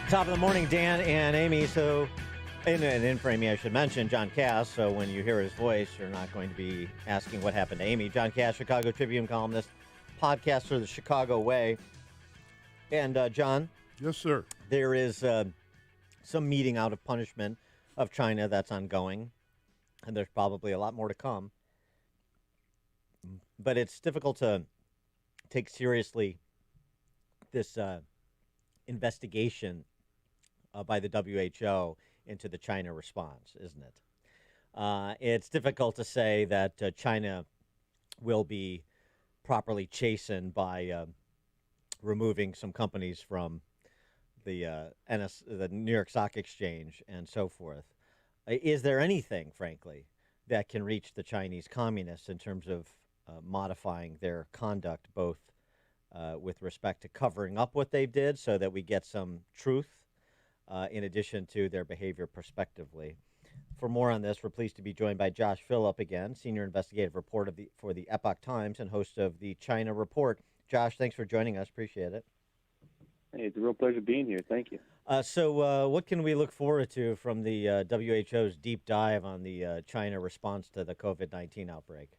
Top of the morning, Dan and Amy. So, in for Amy, I should mention John Cass. So when you hear his voice, you're not going to be asking what happened to Amy. John Cass, Chicago Tribune columnist, podcaster, The Chicago Way. And John? Yes, sir. There is some meting out of punishment of China that's ongoing, and there's probably a lot more to come. But it's difficult to take seriously this investigation by the WHO into the China response, isn't it? It's difficult to say that China will be properly chastened by removing some companies from the New York Stock Exchange and so forth. Is there anything, frankly, that can reach the Chinese communists in terms of modifying their conduct, both with respect to covering up what they did so that we get some truth, in addition to their behavior prospectively? For more on this, we're pleased to be joined by Josh Philipp again, senior investigative reporter for the Epoch Times and host of the China Report. Josh, thanks for joining us. Appreciate it. Hey, it's a real pleasure being here. Thank you. So what can we look forward to from the WHO's deep dive on the China response to the COVID-19 outbreak?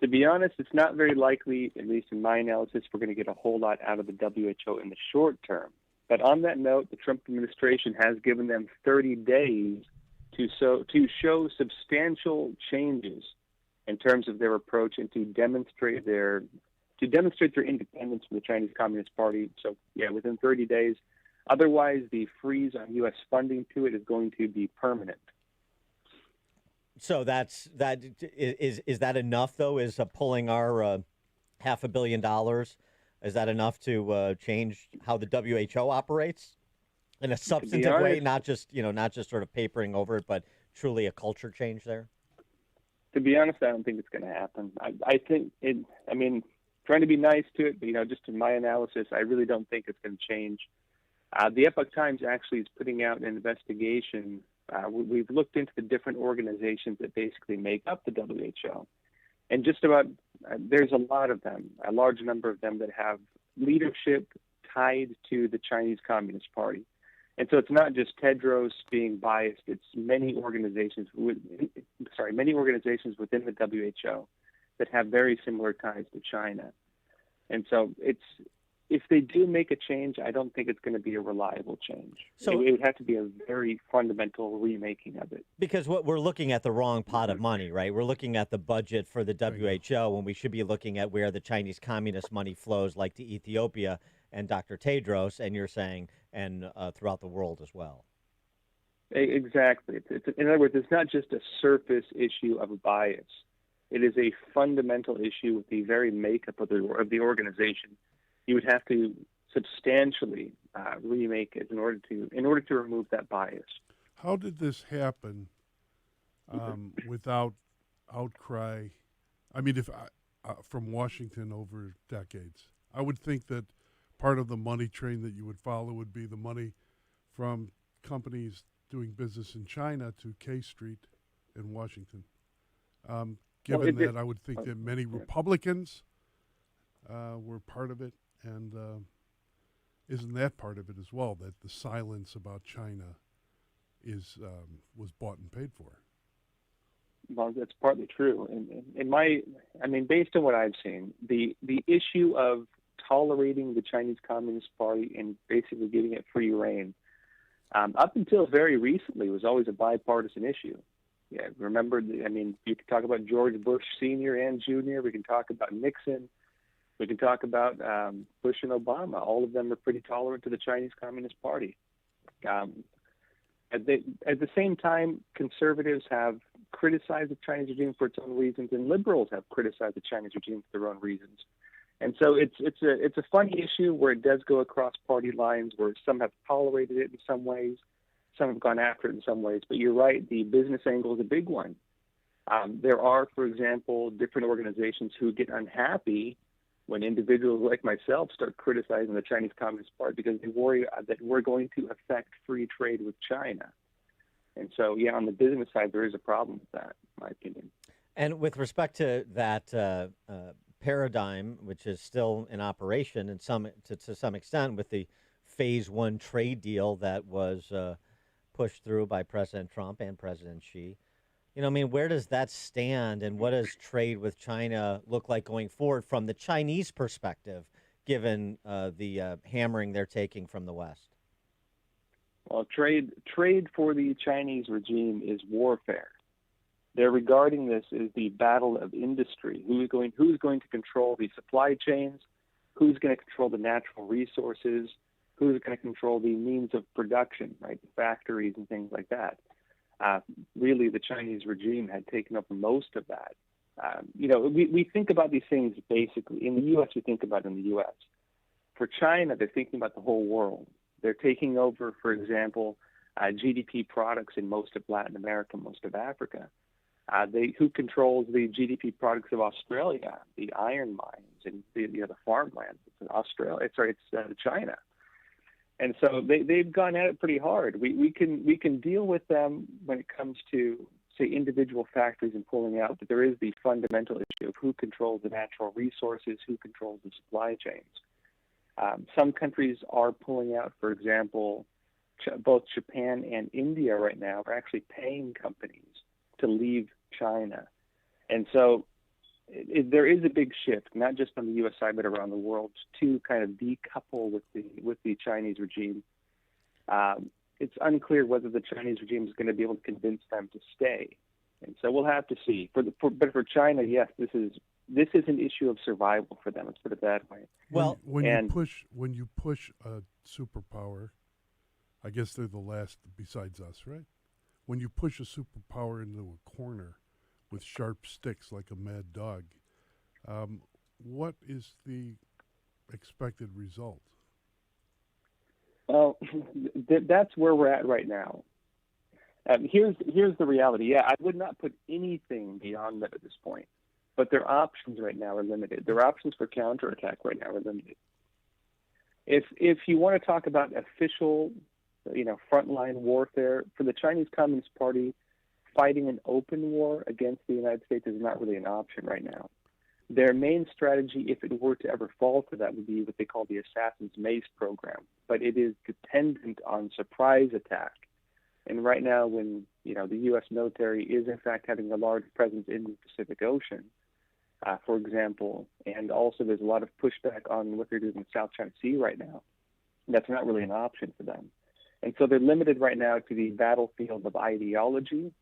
To be honest, it's not very likely, at least in my analysis, we're going to get a whole lot out of the WHO in the short term. But on that note, the Trump administration has given them 30 days to show substantial changes in terms of their approach and to demonstrate their independence from the Chinese Communist Party. So, yeah, within 30 days. Otherwise, the freeze on U.S. funding to it is going to be permanent. So is that enough, though? Is pulling our $500 million, is that enough to change how the WHO operates in a substantive way, not just sort of papering over it, but truly a culture change there? To be honest, I don't think it's going to happen. I think trying to be nice to it, but just in my analysis, I really don't think it's going to change. The Epoch Times actually is putting out an investigation. We've looked into the different organizations that basically make up the WHO. And just about, there's a lot of them, a large number of them that have leadership tied to the Chinese Communist Party. And so it's not just Tedros being biased, it's many organizations within the WHO that have very similar ties to China. And so if they do make a change, I don't think it's going to be a reliable change. So it would have to be a very fundamental remaking of it. Because we're looking at the wrong pot of money, right? We're looking at the budget for the WHO when we should be looking at where the Chinese communist money flows, like to Ethiopia and Dr. Tedros, and you're saying, and throughout the world as well. Exactly. In other words, it's not just a surface issue of bias. It is a fundamental issue with the very makeup of the organization. You would have to substantially remake it in order to remove that bias. How did this happen without outcry? I mean, from Washington over decades, I would think that part of the money train that you would follow would be the money from companies doing business in China to K Street in Washington. Given that, I would think that many Republicans were part of it. And isn't that part of it as well, that the silence about China was bought and paid for? Well, that's partly true. Based on what I've seen, the issue of tolerating the Chinese Communist Party and basically giving it free rein, up until very recently, was always a bipartisan issue. Yeah, remember, you can talk about George Bush Sr. and Jr., we can talk about Nixon, we can talk about Bush and Obama. All of them are pretty tolerant to the Chinese Communist Party. At the same time, conservatives have criticized the Chinese regime for its own reasons, and liberals have criticized the Chinese regime for their own reasons. And so it's a funny issue where it does go across party lines, where some have tolerated it in some ways, some have gone after it in some ways. But you're right, the business angle is a big one. There are, for example, different organizations who get unhappy when individuals like myself start criticizing the Chinese Communist Party because they worry that we're going to affect free trade with China. And so, yeah, on the business side, there is a problem with that, in my opinion. And with respect to that paradigm, which is still in operation to some extent with the phase one trade deal that was pushed through by President Trump and President Xi. I mean, where does that stand, and what does trade with China look like going forward from the Chinese perspective, given the hammering they're taking from the West? Well, trade for the Chinese regime is warfare. They're regarding this as the battle of industry. Who's going to control the supply chains? Who's going to control the natural resources? Who's going to control the means of production, right? The factories and things like that. Really, the Chinese regime had taken up most of that. We think about these things basically. In the U.S., we think about it in the U.S. For China, they're thinking about the whole world. They're taking over, for example, GDP products in most of Latin America, most of Africa. Who controls the GDP products of Australia, the iron mines and the farmland? It's Australia. It's China. And so they've gone at it pretty hard. We can deal with them when it comes to, say, individual factories and pulling out, but there is the fundamental issue of who controls the natural resources, who controls the supply chains. Some countries are pulling out. For example, both Japan and India right now are actually paying companies to leave China. And so there is a big shift, not just on the U.S. side, but around the world, to kind of decouple with the Chinese regime. It's unclear whether the Chinese regime is going to be able to convince them to stay. And so we'll have to see. But for China, yes, this is an issue of survival for them. Let's put it that way. Well, when you push a superpower, I guess they're the last besides us, right? When you push a superpower into a corner with sharp sticks like a mad dog, what is the expected result? Well, that's where we're at right now. Here's the reality. Yeah, I would not put anything beyond that at this point. But their options right now are limited. Their options for counterattack right now are limited. If you want to talk about official, frontline warfare, for the Chinese Communist Party, fighting an open war against the United States is not really an option right now. Their main strategy, if it were to ever fall to that, would be what they call the Assassin's Mace program. But it is dependent on surprise attack. And right now, when the U.S. military is in fact having a large presence in the Pacific Ocean, for example, and also there's a lot of pushback on what they're doing in the South China Sea right now, that's not really an option for them. And so they're limited right now to the battlefield of ideology.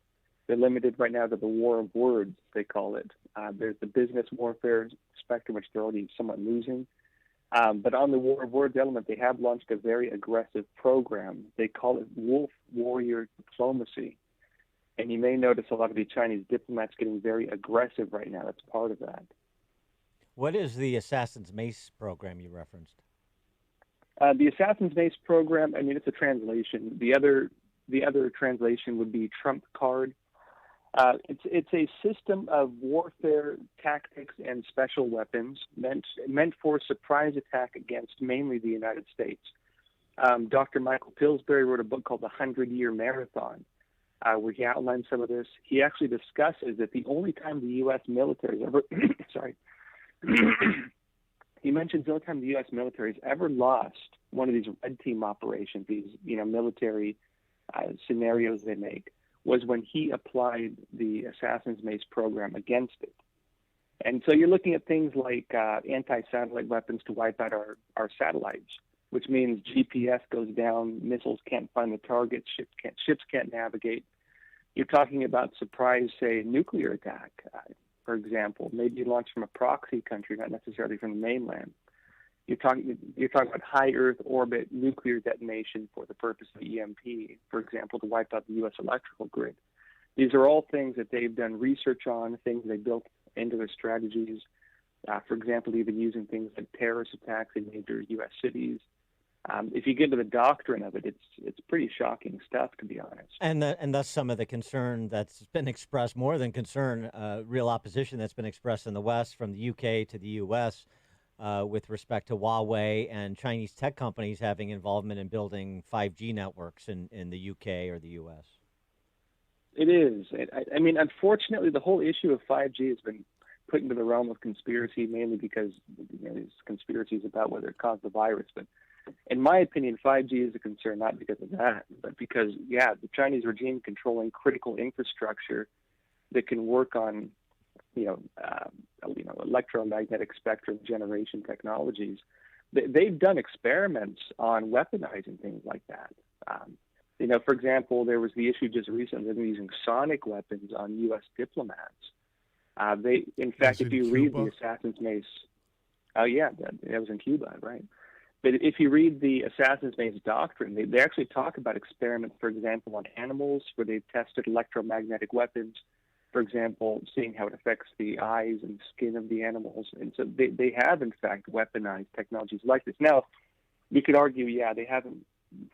They're limited right now to the war of words, they call it. There's the business warfare spectrum, which they're already somewhat losing. But on the war of words element, they have launched a very aggressive program. They call it wolf warrior diplomacy. And you may notice a lot of the Chinese diplomats getting very aggressive right now. That's part of that. What is the Assassin's Mace program you referenced? The Assassin's Mace program, it's a translation. The other translation would be Trump card. It's a system of warfare tactics and special weapons meant for surprise attack against mainly the United States. Dr. Michael Pillsbury wrote a book called The 100-Year Marathon, where he outlines some of this. He actually discusses that the only time the U.S. military has ever, he mentions the only time the U.S. military has ever lost one of these red team operations, these military scenarios they make, was when he applied the Assassin's Mace program against it. And so you're looking at things like anti-satellite weapons to wipe out our satellites, which means GPS goes down, missiles can't find the target, ships can't navigate. You're talking about surprise, say, nuclear attack, for example, maybe launched from a proxy country, not necessarily from the mainland. You're talking about high Earth orbit nuclear detonation for the purpose of EMP, for example, to wipe out the U.S. electrical grid. These are all things that they've done research on, things they built into their strategies. For example, even using things like terrorist attacks in major U.S. cities. If you get to the doctrine of it, it's pretty shocking stuff, to be honest. And thus some of the concern that's been expressed, more than concern, real opposition that's been expressed in the West, from the UK to the U.S., with respect to Huawei and Chinese tech companies having involvement in building 5G networks in the UK or the U.S. It is. Unfortunately, the whole issue of 5G has been put into the realm of conspiracy, mainly because there's conspiracies about whether it caused the virus. But in my opinion, 5G is a concern not because of that, but because, yeah, the Chinese regime controlling critical infrastructure that can work on, electromagnetic spectrum generation technologies. They've done experiments on weaponizing things like that. For example, there was the issue just recently of using sonic weapons on U.S. diplomats. If you read the Assassin's Mace, that was in Cuba, right? But if you read the Assassin's Mace doctrine, they actually talk about experiments, for example, on animals where they've tested electromagnetic weapons, for example, seeing how it affects the eyes and skin of the animals. And so they have, in fact, weaponized technologies like this. Now, you could argue, they haven't.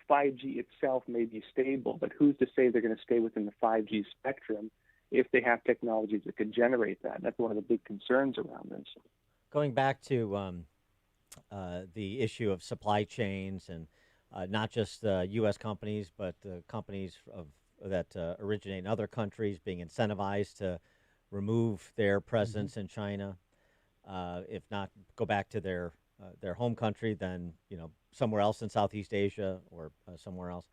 5G itself may be stable, but who's to say they're going to stay within the 5G spectrum if they have technologies that could generate that? That's one of the big concerns around this. Going back to the issue of supply chains and not just U.S. companies, but companies that originate in other countries being incentivized to remove their presence in China, if not go back to their home country, then somewhere else in Southeast Asia or somewhere else.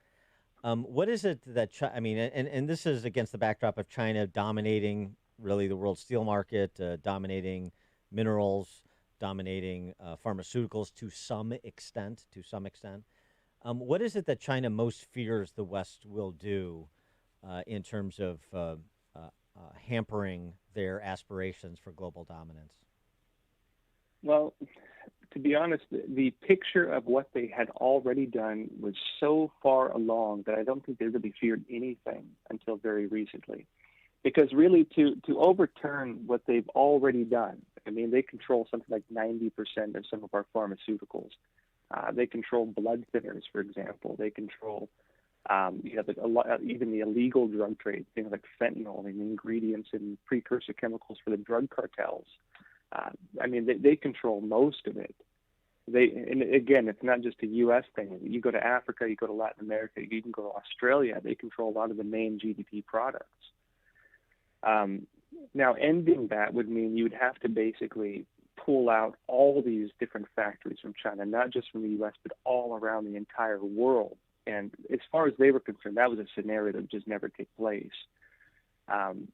What is it that and this is against the backdrop of China dominating really the world steel market, dominating minerals, dominating pharmaceuticals to some extent. What is it that China most fears the West will do in terms of hampering their aspirations for global dominance? Well, to be honest, the picture of what they had already done was so far along that I don't think they really feared anything until very recently. Because really, to overturn what they've already done, they control something like 90% of some of our pharmaceuticals. They control blood thinners, for example. They control even the illegal drug trade, things like fentanyl and ingredients and precursor chemicals for the drug cartels. They control most of it. And again, it's not just a U.S. thing. You go to Africa, you go to Latin America, you can go to Australia. They control a lot of the main GDP products. Now, ending that would mean you would have to basically pull out all these different factories from China, not just from the U.S., but all around the entire world. And as far as they were concerned, that was a scenario that would just never take place.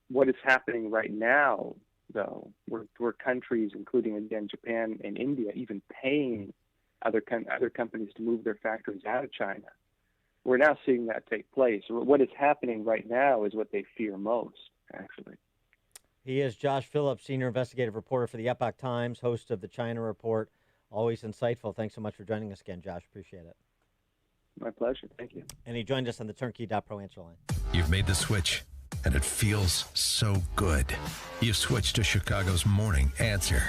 What is happening right now, though, were countries, including, again, Japan and India, even paying other companies to move their factories out of China. We're now seeing that take place. What is happening right now is what they fear most, actually. He is Josh Philipp, senior investigative reporter for the Epoch Times, host of the China Report. Always insightful. Thanks so much for joining us again, Josh. Appreciate it. My pleasure. Thank you. And he joined us on the Turnkey.pro answer line. You've made the switch, and it feels so good. You've switched to Chicago's Morning Answer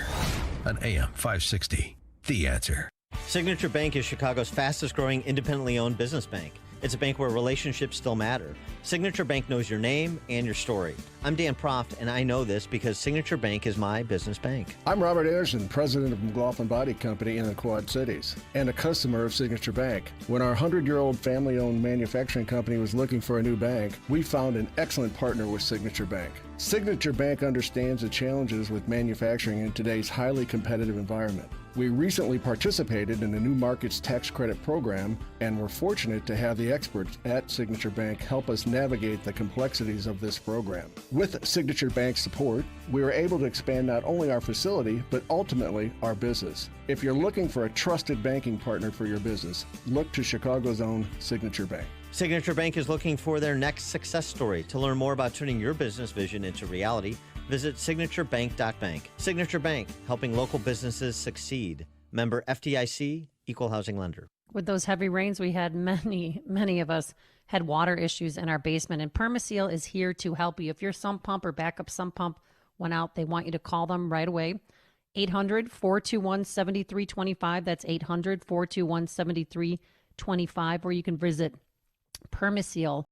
on AM 560. The Answer. Signature Bank is Chicago's fastest growing independently owned business bank. It's a bank where relationships still matter. Signature Bank knows your name and your story. I'm Dan Proft, and I know this because Signature Bank is my business bank. I'm Robert Anderson, president of McLaughlin Body Company in the Quad Cities, and a customer of Signature Bank. When our 100-year-old family-owned manufacturing company was looking for a new bank, we found an excellent partner with Signature Bank. Signature Bank understands the challenges with manufacturing in today's highly competitive environment. We recently participated in the New Markets Tax Credit Program and were fortunate to have the experts at Signature Bank help us navigate the complexities of this program. With Signature Bank's support, we were able to expand not only our facility, but ultimately our business. If you're looking for a trusted banking partner for your business, look to Chicago's own Signature Bank. Signature Bank is looking for their next success story. To learn more about turning your business vision into reality, visit signaturebank.bank. Signature Bank, helping local businesses succeed. Member FDIC, equal housing lender. With those heavy rains we had, many of us had water issues in our basement, and Permaseal is here to help you. If your sump pump or backup sump pump went out, they want you to call them right away. 800-421-7325. That's 800-421-7325, or you can visit Permaseal